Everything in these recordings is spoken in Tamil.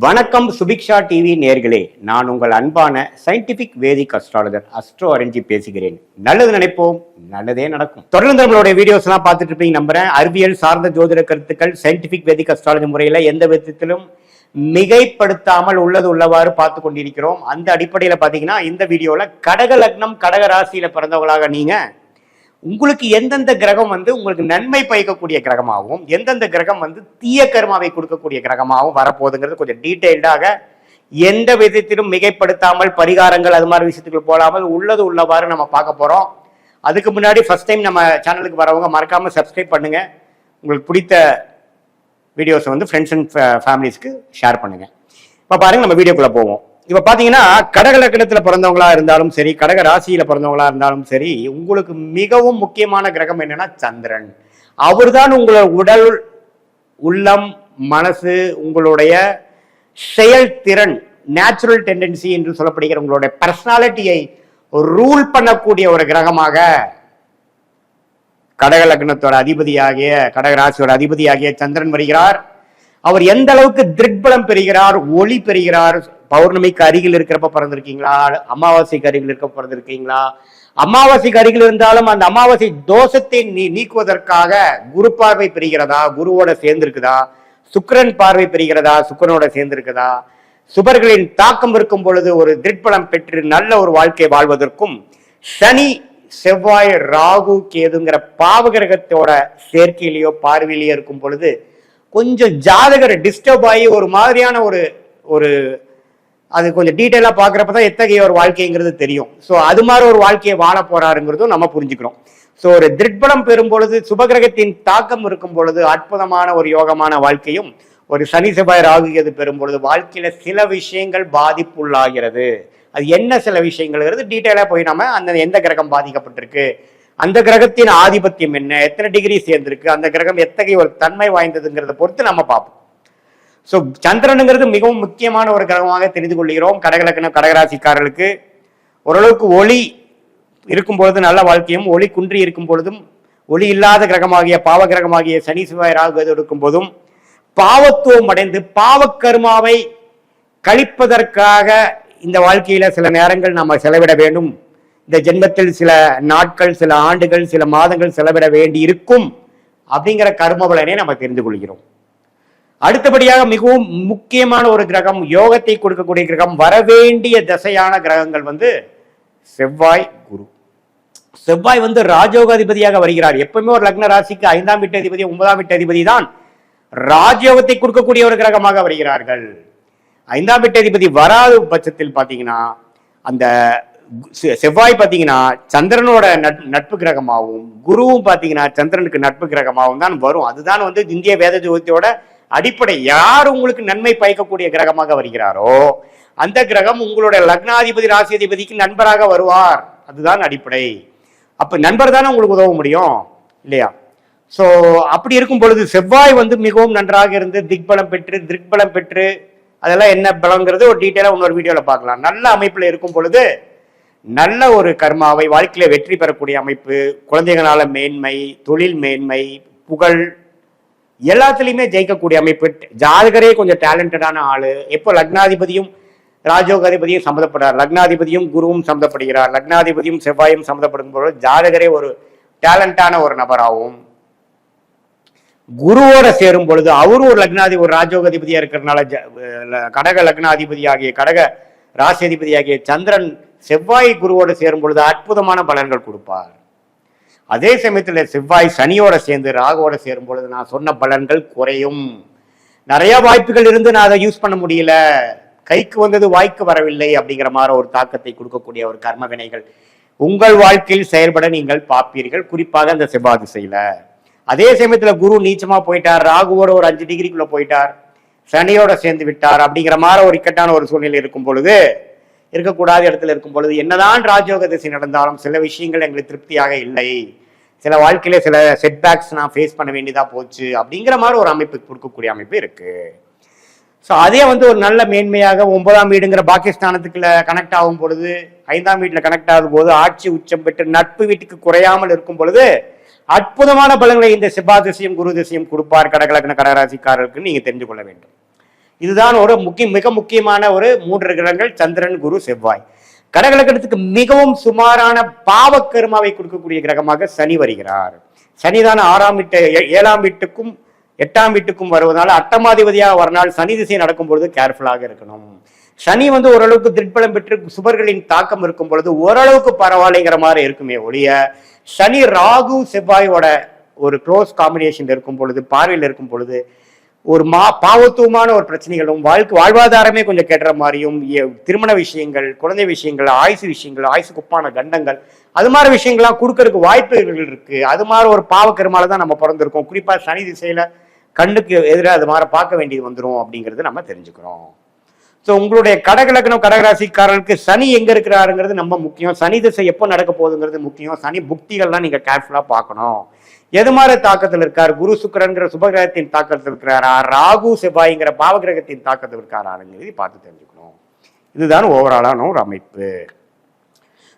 வணக்கம் சுபிக்ஷா டிவி நேர்களே, நான் உங்கள் அன்பான சயின்டிபிக் வேதிக் அஸ்ட்ராலஜர் அஸ்ட்ரோ அரஞ்சி பேசுகிறேன். நல்லது நினைப்போம், நல்லதே நடக்கும். தொடர்ந்து நம்மளுடைய வீடியோஸ் எல்லாம் பார்த்துட்டு இருப்பீங்க நம்புறேன். அறிவியல் சார்ந்த ஜோதிட கருத்துக்கள் சயின்டிபிக் வேதிக் அஸ்ட்ராலஜி முறையில எந்த விதத்திலும் மிகைப்படுத்தாமல் உள்ளது உள்ளவாறு பார்த்து கொண்டிருக்கிறோம். அந்த அடிப்படையில பாத்தீங்கன்னா இந்த வீடியோல கடக லக்னம் கடக ராசியில பிறந்தவங்களாக நீங்க உங்களுக்கு எந்தெந்த கிரகம் உங்களுக்கு நன்மை பயக்கக்கூடிய கிரகமாகவும் எந்தெந்த கிரகம் தீய கர்மாவை கொடுக்கக்கூடிய கிரகமாகவும் வரப்போகுதுங்கிறது கொஞ்சம் டீட்டெயில்டாக எந்த விதத்திலும் மிகைப்படுத்தாமல் பரிகாரங்கள் அது மாதிரி விஷயத்துக்கு போடாமல் உள்ளது உள்ளவாறு நம்ம பார்க்க போறோம். அதுக்கு முன்னாடி ஃபர்ஸ்ட் டைம் நம்ம சேனலுக்கு வரவங்க மறக்காம சப்ஸ்கிரைப் பண்ணுங்க. உங்களுக்கு பிடித்த வீடியோஸை ஃப்ரெண்ட்ஸ் அண்ட் ஃபேமிலிஸ்க்கு ஷேர் பண்ணுங்க. இப்போ பாருங்க, நம்ம வீடியோக்குள்ள போவோம். இப்ப பாத்தீங்கன்னா கடக லக்னத்துல பிறந்தவங்களா இருந்தாலும் சரி, கடக ராசியில பிறந்தவங்களா இருந்தாலும் சரி, உங்களுக்கு மிகவும் முக்கியமான கிரகம் என்னன்னா சந்திரன். அவர்தான் உங்களோட உடல், உள்ளம், மனசு, உங்களுடைய செயல்திறன், நேச்சுரல் டெண்டன்சி என்று சொல்லப்படுகிற உங்களுடைய பர்சனாலிட்டியை ரூல் பண்ணக்கூடிய ஒரு கிரகமாக கடக லக்னத்தோட அதிபதியாகிய கடக ராசியோட அதிபதியாகிய சந்திரன் வருகிறார். அவர் எந்த அளவுக்கு திருட்பலம் பெறுகிறார், ஒளி பெறுகிறார். பௌர்ணமிக்கு அருகில் இருக்கிறப்ப பிறந்திருக்கீங்களா, அமாவாசைக்கு அருகில் இருக்க பிறந்திருக்கீங்களா, அமாவாசைக்கு அருகில் இருந்தாலும் அந்த அமாவாசை தோஷத்தை நீக்குவதற்காக குரு பார்வை பெறுகிறதா, குருவோட சேர்ந்திருக்குதா, சுக்கிரன் பார்வை பெறுகிறதா, சுக்கிரனோட சேர்ந்திருக்குதா, சுபர்களின் தாக்கம் இருக்கும் பொழுது ஒரு திருட்பலம் பெற்று நல்ல ஒரு வாழ்க்கை வாழ்வதற்கும் சனி செவ்வாய் ராகு கேதுங்கிற பாவகிரகத்தோட சேர்க்கையிலேயோ பார்வையிலேயோ இருக்கும் பொழுது கொஞ்சம் ஜாதகர் டிஸ்டர்ப் ஆகி ஒரு மாதிரியான ஒரு அது கொஞ்சம் டீட்டெயிலா பாக்குறப்பதான் எத்தகைய ஒரு வாழ்க்கைங்கிறது தெரியும். ஸோ அது மாதிரி ஒரு வாழ்க்கையை வாழ போறாருங்கிறதும் நம்ம புரிஞ்சுக்கிறோம். ஸோ ஒரு திருட்பலம் பெறும் பொழுது, சுபகிரகத்தின் தாக்கம் இருக்கும் பொழுது அற்புதமான ஒரு யோகமான வாழ்க்கையும், ஒரு சனி செவ்வாய் ராகு கேது பெறும் பொழுது வாழ்க்கையில சில விஷயங்கள் பாதிப்புள்ளாகிறது. அது என்ன சில விஷயங்கள்ங்கிறது டீட்டெயிலா போய் நம்ம அந்த எந்த கிரகம் பாதிக்கப்பட்டிருக்கு, அந்த கிரகத்தின் ஆதிபத்தியம் என்ன, எத்தனை டிகிரி சேர்ந்திருக்கு, அந்த கிரகம் எத்தகைய ஒரு தன்மை வாய்ந்ததுங்கிறத பொறுத்து நம்ம பார்ப்போம். ஸோ சந்திரனுங்கிறது மிகவும் முக்கியமான ஒரு கிரகமாக தெரிந்து கொள்கிறோம். கடகலக்கணம் கடகராசிக்காரர்களுக்கு ஓரளவுக்கு ஒளி இருக்கும் பொழுது நல்ல வாழ்க்கையும், ஒளி குன்றி இருக்கும் பொழுதும், ஒளி இல்லாத கிரகமாகிய பாவ கிரகமாகிய சனி செவ்வாய் ராகு இருக்கும் போதும் பாவத்துவம் அடைந்து பாவக்கர்மாவை கழிப்பதற்காக இந்த வாழ்க்கையில சில நேரங்கள் நம்ம செலவிட வேண்டும். இந்த ஜென்மத்தில் சில நாட்கள், சில ஆண்டுகள், சில மாதங்கள் செலவிட வேண்டி இருக்கும் அப்படிங்கிற கர்ம பலனை நம்ம தெரிந்து கொள்கிறோம். அடுத்தபடியாக மிகவும் முக்கியமான ஒரு கிரகம், யோகத்தை கொடுக்கக்கூடிய கிரகம், வரவேண்டிய தசையான கிரகங்கள் செவ்வாய் குரு. செவ்வாய் ராஜயோக அதிபதியாக வருகிறார். எப்பவுமே ஒரு லக்ன ராசிக்கு 5ஆம் வீட்டு அதிபதி 9ஆம் வீட்டு அதிபதி தான் ராஜயோகத்தை கொடுக்கக்கூடிய ஒரு கிரகமாக வருகிறார்கள். 5ஆம் வீட்டு அதிபதி வராத பட்சத்தில் பாத்தீங்கன்னா அந்த செவ்வாய் பாத்தீங்கன்னா சந்திரனோட நட்பு கிரகமாகவும், குருவும் பாத்தீங்கன்னா சந்திரனுக்கு நட்பு கிரகமாகவும் தான் வரும். அதுதான் இந்திய வேத ஜோதியோட அடிப்படை. யார் உங்களுக்கு நன்மை பயக்கக்கூடிய கிரகமாக வருகிறாரோ அந்த கிரகம் உங்களுடைய லக்னாதிபதி ராசியாதிபதிக்கு நண்பராக வருவார். அதுதான் அடிப்படை. அப்ப நண்பர் தானே உங்களுக்கு உதவ முடியும் இல்லையா? சோ அப்படி இருக்கும் பொழுது செவ்வாய் மிகவும் நன்றாக இருந்து திருக்பலம் பெற்று அதெல்லாம் என்ன பலங்கிறது ஒரு டீட்டெயிலா இன்னொரு வீடியோல பார்க்கலாம். நல்ல அமைப்புல இருக்கும் பொழுது நல்ல ஒரு கர்மாவை வாழ்க்கையில வெற்றி பெறக்கூடிய அமைப்பு, குழந்தைகளால மேன்மை, தொழில் மேன்மை, புகழ், எல்லாத்துலயுமே ஜெயிக்கக்கூடிய அமைப்பு. ஜாதகரே கொஞ்சம் டேலண்டடான ஆளு. எப்போ லக்னாதிபதியும் ராஜயோகாதிபதியும் சம்மந்தப்படுறார், லக்னாதிபதியும் குருவும் சம்மந்தப்படுகிறார், லக்னாதிபதியும் செவ்வாயும் சம்மந்தப்படும் போது ஜாதகரே ஒரு டேலண்டான ஒரு நபராகவும், குருவோட சேரும் பொழுது அவரும் ஒரு ஒரு ராஜயோகாதிபதியா இருக்கிறதுனால கடக லக்னாதிபதி ஆகிய கடக ராசியாதிபதி ஆகிய சந்திரன் செவ்வாய் குருவோட சேரும் பொழுது அற்புதமான பலன்கள் கொடுப்பார். அதே சமயத்துல செவ்வாய் சனியோட சேர்ந்து ராகுவோட சேரும் பொழுது நான் சொன்ன பலன்கள் குறையும். நிறைய வாய்ப்புகள் இருந்து நான் அதை யூஸ் பண்ண முடியல, கைக்கு வந்தது வாய்க்கு வரவில்லை அப்படிங்கிற மாதிரி ஒரு தாக்கத்தை கொடுக்கக்கூடிய ஒரு கர்ம வினைகள் உங்கள் வாழ்க்கையில் செயல்பட நீங்கள் பார்ப்பீர்கள், குறிப்பாக அந்த செவ்வாய் திசையில. அதே சமயத்துல குரு நீச்சமா போயிட்டார், ராகுவோட ஒரு 5 டிகிரிக்குள்ள போயிட்டார், சனியோட சேர்ந்து விட்டார் அப்படிங்கிற மாதிரி ஒரு இக்கட்டான ஒரு சூழ்நிலை இருக்கும் பொழுது, இருக்கக்கூடாத இடத்துல இருக்கும் பொழுது என்னதான் ராஜயோக திசை நடந்தாலும் சில விஷயங்கள் எங்களுக்கு திருப்தியாக இல்லை, சில வாழ்க்கையில சில செட்பேக்ஸ் நான் ஃபேஸ் பண்ண வேண்டியதா போச்சு அப்படிங்கிற மாதிரி ஒரு அமைப்பு கொடுக்கக்கூடிய அமைப்பு இருக்கு. ஸோ அதே ஒரு நல்ல மேன்மையாக 9ஆம் வீடுங்கிற பாகிஸ்தானத்துக்குள்ள கனெக்ட் ஆகும் பொழுது, 5ஆம் வீட்டுல கனெக்ட் ஆகும் போது ஆட்சி உச்சம் பெற்று நட்பு வீட்டுக்கு குறையாமல் இருக்கும் பொழுது அற்புதமான பலன்களை இந்த செவ்வாய் திசையும் குரு திசையும் கொடுப்பார் கடகலக்ன கடகராசிக்காரருக்கு நீங்க தெரிந்து கொள்ள வேண்டும். இதுதான் ஒரு மிக முக்கியமான ஒரு 3 கிரகங்கள், சந்திரன், குரு, செவ்வாய். கடகலக்கணத்துக்கு மிகவும் சுமாரான பாவக்கர்மாவை கொடுக்கக்கூடிய கிரகமாக சனி வருகிறார். சனிதான் 6ஆம் வீட்டு 7ஆம் வீட்டுக்கும் 8ஆம் வீட்டுக்கும் வருவதனால அட்டமாதிபதியாக வரனால் சனி திசை நடக்கும் பொழுது கேர்ஃபுல்லாக இருக்கணும். சனி ஓரளவுக்கு திட்பலம் பெற்று சுபர்களின் தாக்கம் இருக்கும் பொழுது ஓரளவுக்கு பரவாயில்லைங்கிற மாதிரி இருக்குமே ஒழிய, சனி ராகு செவ்வாயோட ஒரு க்ளோஸ் காம்பினேஷன் இருக்கும் பொழுது, பார்வையில் இருக்கும் பொழுது ஒரு பாவத்துவமான ஒரு பிரச்சனைகளும், வாழ்வாதாரமே கொஞ்சம் கெடுற மாதிரியும், திருமண விஷயங்கள், குழந்தை விஷயங்கள், ஆயுசு விஷயங்கள், ஆயுசுக்கு ஒப்பான கண்டங்கள், அது மாதிரி விஷயங்கள்லாம் கொடுக்கறதுக்கு வாய்ப்புகள் இருக்கு. அது மாதிரி ஒரு பாவக்கருமால தான் நம்ம பிறந்திருக்கோம். குறிப்பா சனி திசையில கண்ணுக்கு எதிராக அது மாதிரி பார்க்க வேண்டியது வந்துடும் அப்படிங்கிறது நம்ம தெரிஞ்சுக்கிறோம். ஸோ உங்களுடைய கடகலக்கணம் கடகராசிக்காரர்களுக்கு சனி எங்க இருக்கிறாருங்கிறது ரொம்ப முக்கியம். சனி திசை எப்போ நடக்க போகுதுங்கிறது முக்கியம். சனி புக்திகள்லாம் நீங்க கேர்ஃபுல்லா பார்க்கணும். எது மாதிரி தாக்கத்தில் இருக்கார்? குரு சுக்கிரன்கிற சுபகிரகத்தின் தாக்கத்தில் இருக்கிறாரா, ராகு செவ்வாய்ங்கிற பாவகிரகத்தின் தாக்கத்தில் இருக்காராங்கிறது பார்த்து தெரிஞ்சுக்கணும். இதுதான் ஓவராலான ஒரு அமைப்பு.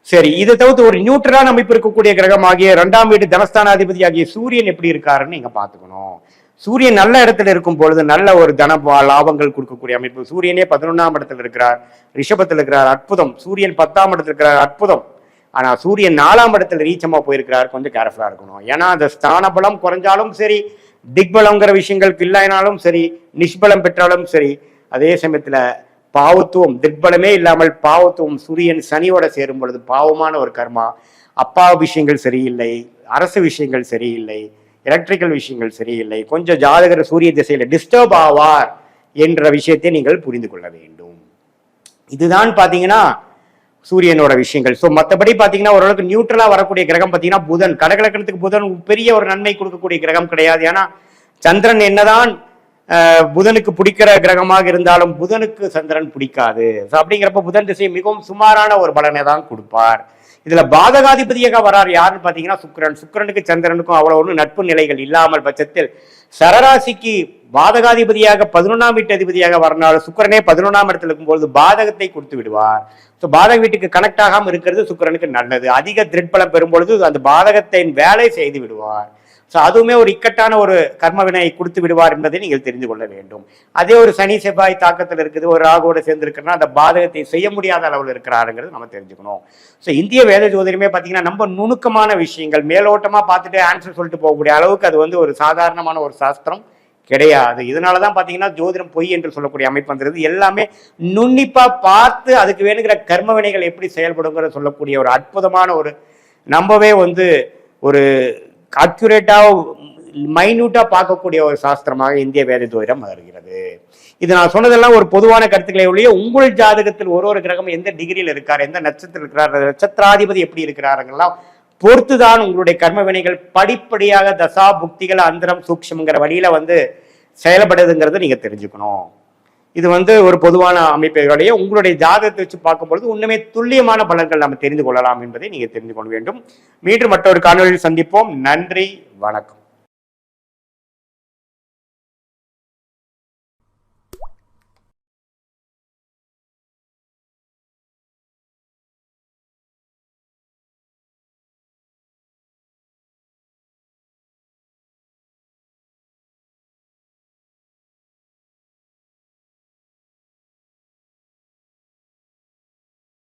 சரி, இதை தவிர்த்து ஒரு நியூட்ரலான அமைப்பு இருக்கக்கூடிய கிரகம் ஆகிய 2ஆம் வீட்டு தனஸ்தானாதிபதி ஆகிய சூரியன் எப்படி இருக்காருன்னு நீங்க பார்த்துக்கணும். சூரியன் நல்ல இடத்துல இருக்கும் பொழுது நல்ல ஒரு லாபங்கள் கொடுக்கக்கூடிய அமைப்பு. சூரியனே 11ஆம் இடத்துல இருக்கிறார், ரிஷபத்தில் இருக்கிறார், அற்புதம். சூரியன் 10ஆம் இடத்துல இருக்கிறார், அற்புதம். ஆனா சூரியன் 4ஆம் இடத்துல ரீச்சமா போயிருக்கிறார், கொஞ்சம் கேர்ஃபுல்லா இருக்கணும். ஏன்னா அந்த ஸ்தான பலம் குறைஞ்சாலும் சரி, திக்பலம்ங்கிற விஷயங்களுக்கு இல்லைனாலும் சரி, நிஷ்பலம் பெற்றாலும் சரி, அதே சமயத்துல பாவத்துவம், திக்பலமே இல்லாமல் பாவத்துவம் சூரியன் சனியோட சேரும் பொழுது பாவமான ஒரு கர்மா. அப்பா விஷயங்கள் சரியில்லை, அரசு விஷயங்கள் சரியில்லை, எலக்ட்ரிக்கல் விஷயங்கள் சரியில்லை, கொஞ்சம் ஜாதகர் சூரிய திசையில டிஸ்டர்ப் ஆவார் என்ற விஷயத்தை நீங்கள் புரிந்து கொள்ள வேண்டும். இதுதான் பாத்தீங்கன்னா சூரியனோட விஷயங்கள். ஸோ மற்றபடி பார்த்தீங்கன்னா ஓரளவுக்கு நியூட்ரலா வரக்கூடிய கிரகம் பார்த்தீங்கன்னா புதன். கடகலக்கணத்துக்கு புதன் பெரிய ஒரு நன்மை கொடுக்கக்கூடிய கிரகம் கிடையாது. ஏன்னா சந்திரன் என்னதான் புதனுக்கு பிடிக்கிற கிரகமாக இருந்தாலும் புதனுக்கு சந்திரன் பிடிக்காது. ஸோ அப்படிங்கிறப்ப புதன் திசை மிகவும் சுமாரான ஒரு பலனை தான் கொடுப்பார். இதுல பாதகாதிபதியாக வரார் யாருன்னு பாத்தீங்கன்னா சுக்கிரன். சுக்கிரனுக்கு சந்திரனுக்கும் அவ்வளவு ஒன்றும் நட்பு நிலைகள் இல்லாமல் பட்சத்தில் சரராசிக்கு பாதகாதிபதியாக 11ஆம் வீட்டு அதிபதியாக வரனாலும் சுக்கிரனே 11ஆம் இடத்துல இருக்கும்போது பாதகத்தை கொடுத்து விடுவார். ஸோ பாதக வீட்டுக்கு கனெக்ட் ஆகாமல் இருக்கிறது சுக்கிரனுக்கு நல்லது. அதிக திருட்பலம் பெறும்பொழுது அந்த பாதகத்தின் வேலை செய்து விடுவார். ஸோ அதுவுமே ஒரு இக்கட்டான ஒரு கர்ம வினையை கொடுத்து விடுவார் என்பதை நீங்கள் தெரிந்து கொள்ள வேண்டும். அதே ஒரு சனி செவ்வாய் தாக்கத்தில் இருக்குது, ஒரு ராகுவோட சேர்ந்து இருக்கிறனா அந்த பாதகத்தை செய்ய முடியாத அளவில் இருக்கிறாருங்கிறது நம்ம தெரிஞ்சுக்கணும். ஸோ இந்திய வேத ஜோதிடமே பார்த்தீங்கன்னா நம்ம நுணுக்கமான விஷயங்கள் மேலோட்டமாக பார்த்துட்டு ஆன்சர் சொல்லிட்டு போகக்கூடிய அளவுக்கு அது ஒரு சாதாரணமான ஒரு சாஸ்திரம் கிடையாது. இதனாலதான் பாத்தீங்கன்னா ஜோதிடம் பொய் என்று சொல்லக்கூடிய அமைப்பு வந்துருது. எல்லாமே நுண்ணிப்பா பார்த்து அதுக்கு வேணுங்கிற கர்ம வினைகள் எப்படி செயல்படுங்கிற சொல்லக்கூடிய ஒரு அற்புதமான ஒரு நம்பவே ஒரு அக்யூரேட்டா மைன்யூட்டா பார்க்கக்கூடிய ஒரு சாஸ்திரமாக இந்திய வேத ஜோதிடம் வருகிறது. இது நான் சொன்னதெல்லாம் ஒரு பொதுவான கருத்துக்களை ஒழிய உங்கள் ஜாதகத்தில் ஒரு கிரகம் எந்த டிகிரியில் இருக்கார், எந்த நட்சத்திரம் இருக்கிறார், நட்சத்திராதிபதி எப்படி இருக்கிறாருங்கெல்லாம் பொறுத்துதான் உங்களுடைய கர்ம வினைகள் படிப்படியாக தசா புக்திகள் அந்தரம் சூக்ஷம்ங்கிற வழியில செயல்படுதுங்கிறத நீங்க தெரிஞ்சுக்கணும். இது ஒரு பொதுவான அமைப்புகளையே உங்களுடைய ஜாதகத்தை வச்சு பார்க்கும்பொழுது உண்மையே துல்லியமான பலன்கள் நம்ம தெரிந்து கொள்ளலாம் என்பதை நீங்க தெரிந்து கொள்ள வேண்டும். மீண்டும் மற்றொரு காணொலியில் சந்திப்போம். நன்றி, வணக்கம்.